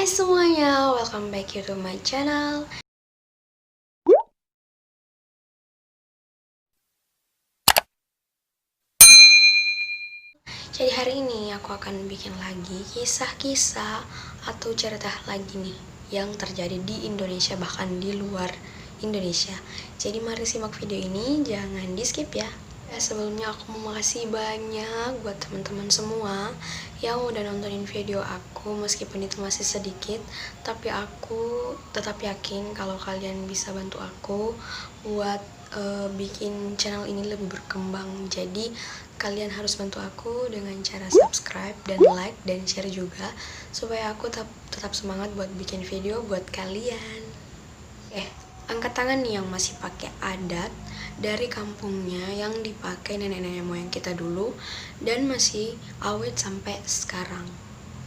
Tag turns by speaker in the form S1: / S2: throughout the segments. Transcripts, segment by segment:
S1: Hai semuanya, welcome back to my channel. Jadi hari ini aku akan bikin lagi kisah-kisah atau cerita lagi nih yang terjadi di Indonesia bahkan di luar Indonesia. Jadi mari simak video ini, jangan di skip ya. Sebelumnya aku mau makasih banyak buat teman-teman semua yang udah nontonin video aku, meskipun itu masih sedikit, tapi aku tetap yakin kalau kalian bisa bantu aku buat bikin channel ini lebih berkembang. Jadi kalian harus bantu aku dengan cara subscribe dan like dan share juga, supaya aku tetap semangat buat bikin video buat kalian. Angkat tangan nih yang masih pakai adat dari kampungnya yang dipakai nenek-nenek moyang kita dulu dan masih awet sampai sekarang.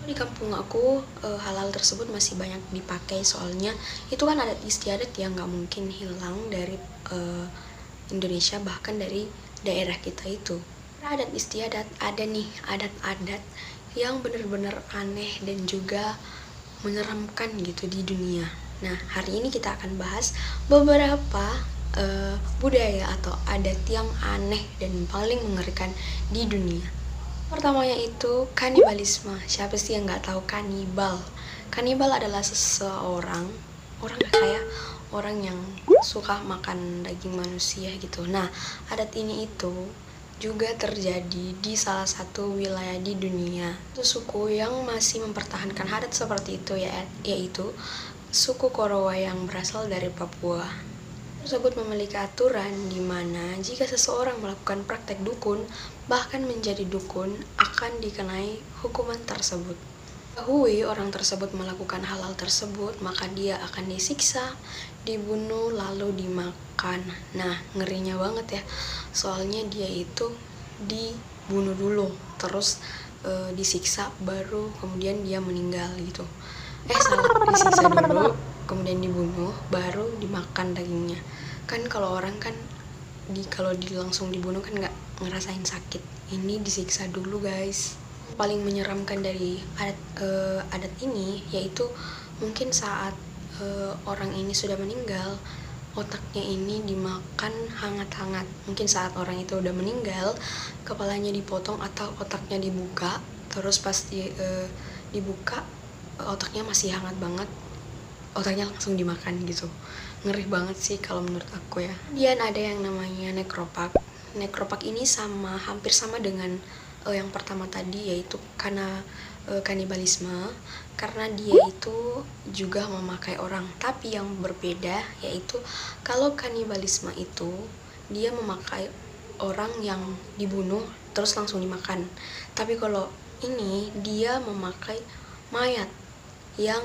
S1: Di kampung aku halal tersebut masih banyak dipakai, soalnya itu kan adat istiadat yang nggak mungkin hilang dari Indonesia, bahkan dari daerah kita itu. Adat istiadat ada nih, adat-adat yang benar-benar aneh dan juga menyeramkan gitu di dunia. Nah, hari ini kita akan bahas beberapa budaya atau adat yang aneh dan paling mengerikan di dunia. Pertamanya itu kanibalisme. Siapa sih yang nggak tahu kanibal? Kanibal adalah seseorang, orang kayak orang yang suka makan daging manusia gitu. Nah, adat ini itu juga terjadi di salah satu wilayah di dunia. Itu suku yang masih mempertahankan adat seperti itu yaitu suku Korowa yang berasal dari Papua. Tersebut memiliki aturan di mana jika seseorang melakukan praktek dukun, bahkan menjadi dukun, akan dikenai hukuman tersebut. Ketahui orang tersebut melakukan hal tersebut, maka dia akan disiksa, dibunuh, lalu dimakan. Nah, ngerinya banget ya, soalnya dia itu dibunuh dulu, terus disiksa, baru kemudian dia meninggal gitu. Disiksa dulu, kemudian dibunuh, baru dimakan dagingnya. Kan kalau orang kan kalau langsung dibunuh kan nggak ngerasain sakit. Ini disiksa dulu guys. Paling menyeramkan dari adat ini yaitu mungkin saat orang ini sudah meninggal, otaknya ini dimakan hangat-hangat. Mungkin saat orang itu udah meninggal, kepalanya dipotong atau otaknya dibuka, terus pas dibuka otaknya masih hangat banget, otaknya langsung dimakan gitu. Ngeri banget sih kalau menurut aku ya. Kemudian ada yang namanya nekropak. Nekropak ini hampir sama dengan yang pertama tadi, yaitu karena kanibalisme, karena dia itu juga memakai orang, tapi yang berbeda yaitu kalau kanibalisme itu dia memakai orang yang dibunuh terus langsung dimakan, tapi kalau ini dia memakai mayat yang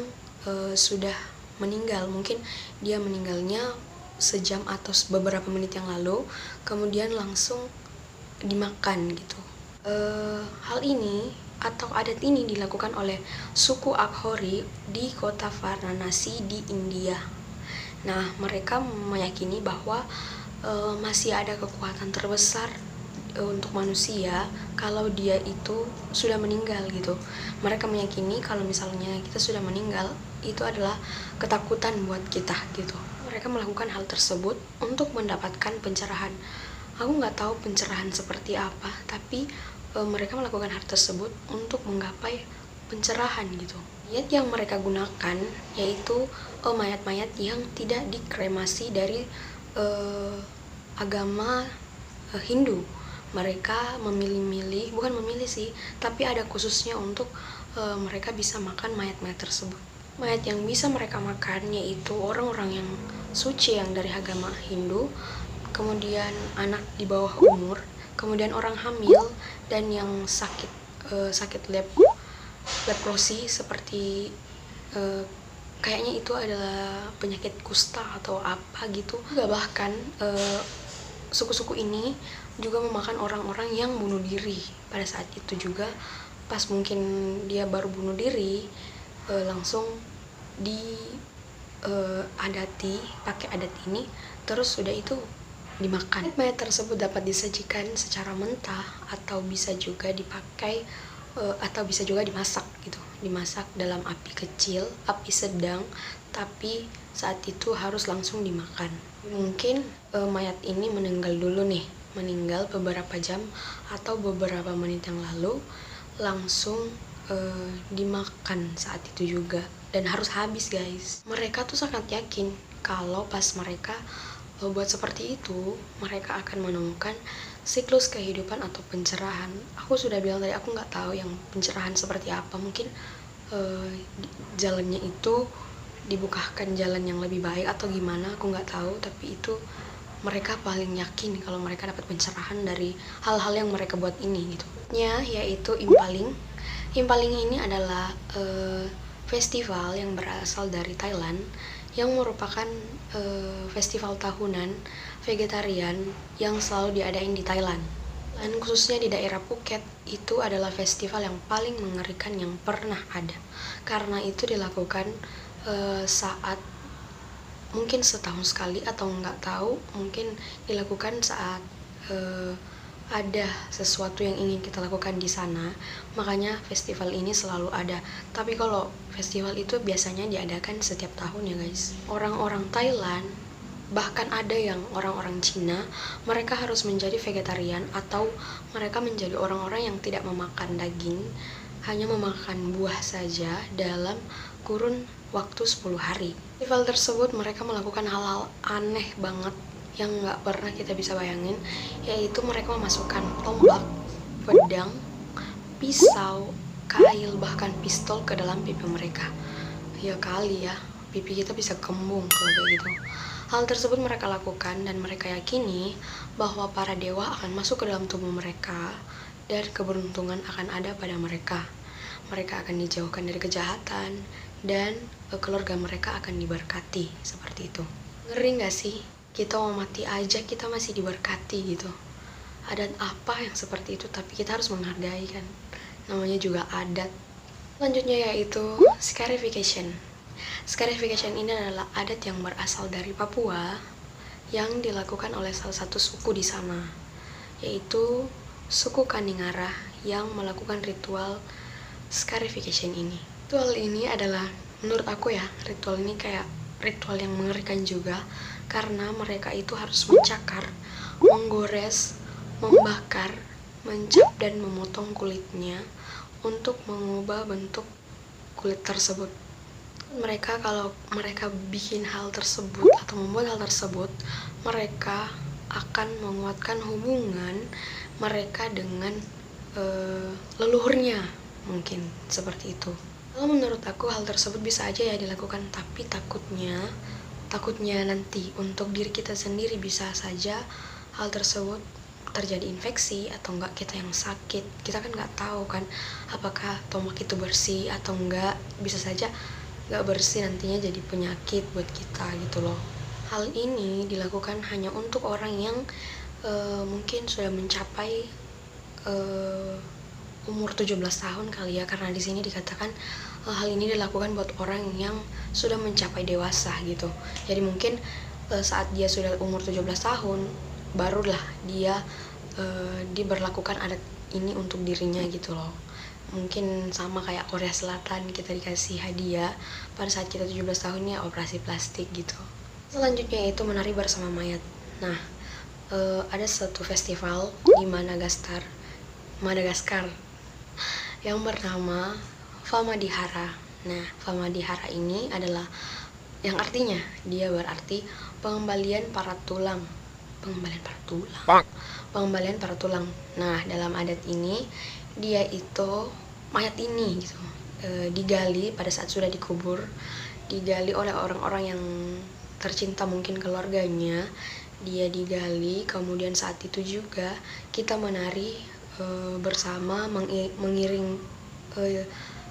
S1: sudah meninggal. Mungkin dia meninggalnya sejam atau beberapa menit yang lalu, kemudian langsung dimakan gitu. Hal ini atau adat ini dilakukan oleh suku Aghori di kota Varanasi di India. Nah, mereka meyakini bahwa masih ada kekuatan terbesar untuk manusia kalau dia itu sudah meninggal gitu. Mereka meyakini kalau misalnya kita sudah meninggal, itu adalah ketakutan buat kita gitu. Mereka melakukan hal tersebut untuk mendapatkan pencerahan. Aku nggak tahu pencerahan seperti apa, tapi mereka melakukan hal tersebut untuk menggapai pencerahan gitu. Mayat yang mereka gunakan yaitu mayat-mayat yang tidak dikremasi dari agama Hindu. Mereka bukan memilih sih, tapi ada khususnya untuk mereka bisa makan mayat-mayat tersebut. Mayat yang bisa mereka makan yaitu orang-orang yang suci yang dari agama Hindu, kemudian anak di bawah umur, kemudian orang hamil, dan yang sakit leprosi seperti kayaknya itu adalah penyakit kusta atau apa gitu. Bahkan suku-suku ini juga memakan orang-orang yang bunuh diri. Pada saat itu juga pas mungkin dia baru bunuh diri, langsung diadati pakai adat ini, terus sudah itu dimakan. Mayat tersebut dapat disajikan secara mentah atau bisa juga dipakai atau bisa juga dimasak gitu, dimasak dalam api kecil, api sedang, tapi saat itu harus langsung dimakan. Mungkin mayat ini meninggal dulu nih, meninggal beberapa jam atau beberapa menit yang lalu, langsung dimakan saat itu juga, dan harus habis guys. Mereka tuh sangat yakin kalau pas mereka buat seperti itu, mereka akan menemukan siklus kehidupan atau pencerahan. Aku sudah bilang tadi, aku nggak tahu yang pencerahan seperti apa. Mungkin jalannya itu dibukakan jalan yang lebih baik atau gimana, aku nggak tahu. Tapi itu mereka paling yakin kalau mereka dapat pencerahan dari hal-hal yang mereka buat ini gitu. Yaitu Impaling. Impaling ini adalah festival yang berasal dari Thailand, yang merupakan festival tahunan vegetarian yang selalu diadain di Thailand. Dan khususnya di daerah Phuket, itu adalah festival yang paling mengerikan yang pernah ada. Karena itu dilakukan saat mungkin setahun sekali atau nggak tahu, mungkin dilakukan saat ada sesuatu yang ingin kita lakukan di sana, makanya festival ini selalu ada. Tapi kalau festival itu biasanya diadakan setiap tahun ya guys. Orang-orang Thailand, bahkan ada yang orang-orang Cina, mereka harus menjadi vegetarian atau mereka menjadi orang-orang yang tidak memakan daging, hanya memakan buah saja dalam kurun waktu 10 hari. Festival tersebut mereka melakukan hal-hal aneh banget yang nggak pernah kita bisa bayangin, yaitu mereka memasukkan tombak, pedang, pisau, kail, bahkan pistol ke dalam pipi mereka. Ya kali ya, pipi kita bisa kembung kalau kayak gitu. Hal tersebut mereka lakukan dan mereka yakini bahwa para dewa akan masuk ke dalam tubuh mereka dan keberuntungan akan ada pada mereka. Mereka akan dijauhkan dari kejahatan dan keluarga mereka akan diberkati, seperti itu. Ngeri gak sih? Kita mau mati aja kita masih diberkati gitu. Adat apa yang seperti itu, tapi kita harus menghargai kan, namanya juga adat. Selanjutnya yaitu scarification. Scarification ini adalah adat yang berasal dari Papua yang dilakukan oleh salah satu suku di sana, yaitu suku Kaningara yang melakukan ritual scarification ini. Ritual ini adalah, menurut aku ya, ritual ini kayak ritual yang mengerikan juga, karena mereka itu harus mencakar, menggores, membakar, mencap dan memotong kulitnya untuk mengubah bentuk kulit tersebut. Kalau mereka bikin hal tersebut atau membuat hal tersebut, mereka akan menguatkan hubungan mereka dengan leluhurnya, mungkin seperti itu. Kalau menurut aku hal tersebut bisa aja ya dilakukan, tapi takutnya nanti untuk diri kita sendiri bisa saja hal tersebut terjadi infeksi atau enggak kita yang sakit. Kita kan nggak tahu kan apakah tombak itu bersih atau enggak, bisa saja nggak bersih, nantinya jadi penyakit buat kita gitu loh. Hal ini dilakukan hanya untuk orang yang mungkin sudah mencapai umur 17 tahun kali ya, karena di sini dikatakan hal ini dilakukan buat orang yang sudah mencapai dewasa gitu. Jadi mungkin saat dia sudah umur 17 tahun barulah dia diberlakukan adat ini untuk dirinya gitu loh. Mungkin sama kayak Korea Selatan, kita dikasih hadiah pada saat kita 17 tahunnya operasi plastik gitu. Selanjutnya itu menari bersama mayat. Nah, ada satu festival di Madagaskar yang bernama Famadihara. Nah, Famadihara ini adalah yang artinya, dia berarti pengembalian para tulang. Pengembalian para tulang. Nah, dalam adat ini dia itu mayat ini gitu digali pada saat sudah dikubur, digali oleh orang-orang yang tercinta, mungkin keluarganya. Dia digali, kemudian saat itu juga kita menari bersama, mengiring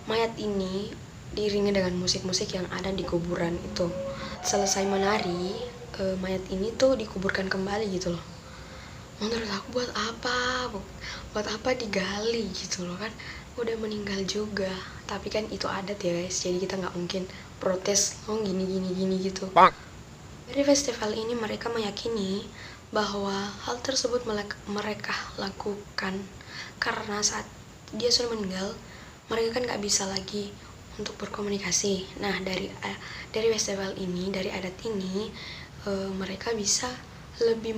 S1: mayat ini diiringi dengan musik-musik yang ada di kuburan itu. Selesai menari, mayat ini tuh dikuburkan kembali gitu loh. Menurut aku buat apa digali gitu loh, kan udah meninggal juga. Tapi kan itu adat ya guys, jadi kita nggak mungkin protes gini gitu. Dari festival ini mereka meyakini bahwa hal tersebut mereka lakukan karena saat dia sudah meninggal, mereka kan nggak bisa lagi untuk berkomunikasi. Nah, dari festival ini, dari adat ini, mereka bisa lebih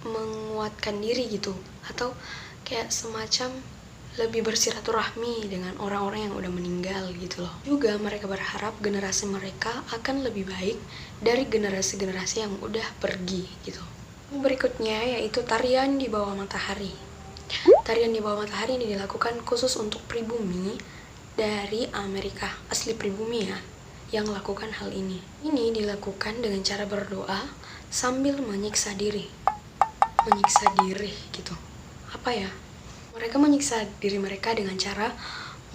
S1: menguatkan diri gitu, atau kayak semacam lebih bersiraturahmi dengan orang-orang yang udah meninggal gitu loh. Juga mereka berharap generasi mereka akan lebih baik dari generasi-generasi yang udah pergi gitu. Berikutnya yaitu tarian di bawah matahari. Tarian di bawah matahari ini dilakukan khusus untuk pribumi dari Amerika, asli pribumi ya, yang melakukan hal ini. Ini dilakukan dengan cara berdoa sambil menyiksa diri. Menyiksa diri gitu. Apa ya? Mereka menyiksa diri mereka dengan cara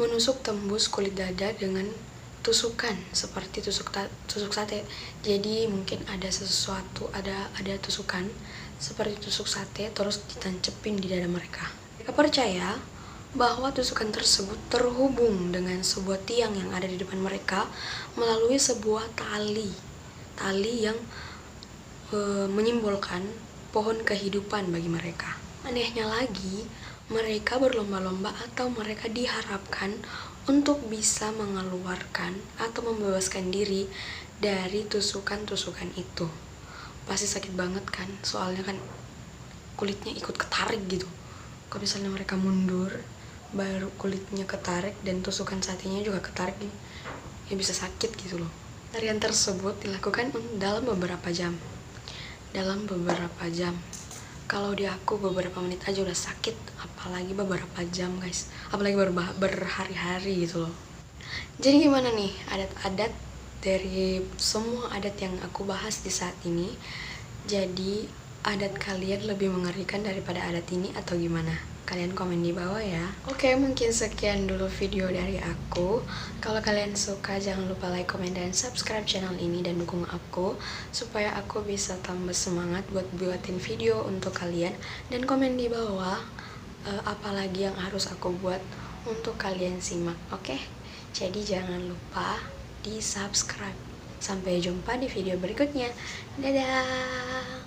S1: menusuk tembus kulit dada dengan tusukan seperti tusuk sate. Jadi mungkin ada sesuatu, ada tusukan seperti tusuk sate terus ditancepin di dada mereka. Mereka percaya bahwa tusukan tersebut terhubung dengan sebuah tiang yang ada di depan mereka melalui sebuah tali yang menyimbolkan pohon kehidupan bagi mereka. Anehnya lagi, mereka berlomba-lomba atau mereka diharapkan untuk bisa mengeluarkan atau membebaskan diri dari tusukan-tusukan itu. Pasti sakit banget kan, soalnya kan kulitnya ikut ketarik gitu. Kalau misalnya mereka mundur, baru kulitnya ketarik dan tusukan satenya juga ketarik, ya bisa sakit gitu loh. Tarian tersebut dilakukan dalam beberapa jam. Kalau di aku beberapa menit aja udah sakit, apalagi beberapa jam guys, apalagi berhari-hari gitu loh. Jadi gimana nih adat-adat dari semua adat yang aku bahas di saat ini? Jadi adat kalian lebih mengerikan daripada adat ini atau gimana? Kalian komen di bawah ya. Oke, mungkin sekian dulu video dari aku. Kalau kalian suka, jangan lupa like, komen, dan subscribe channel ini dan dukung aku supaya aku bisa tambah semangat buat buatin video untuk kalian. Dan komen di bawah apalagi yang harus aku buat untuk kalian simak. Oke? Jadi jangan lupa di subscribe. Sampai jumpa di video berikutnya. Dadah.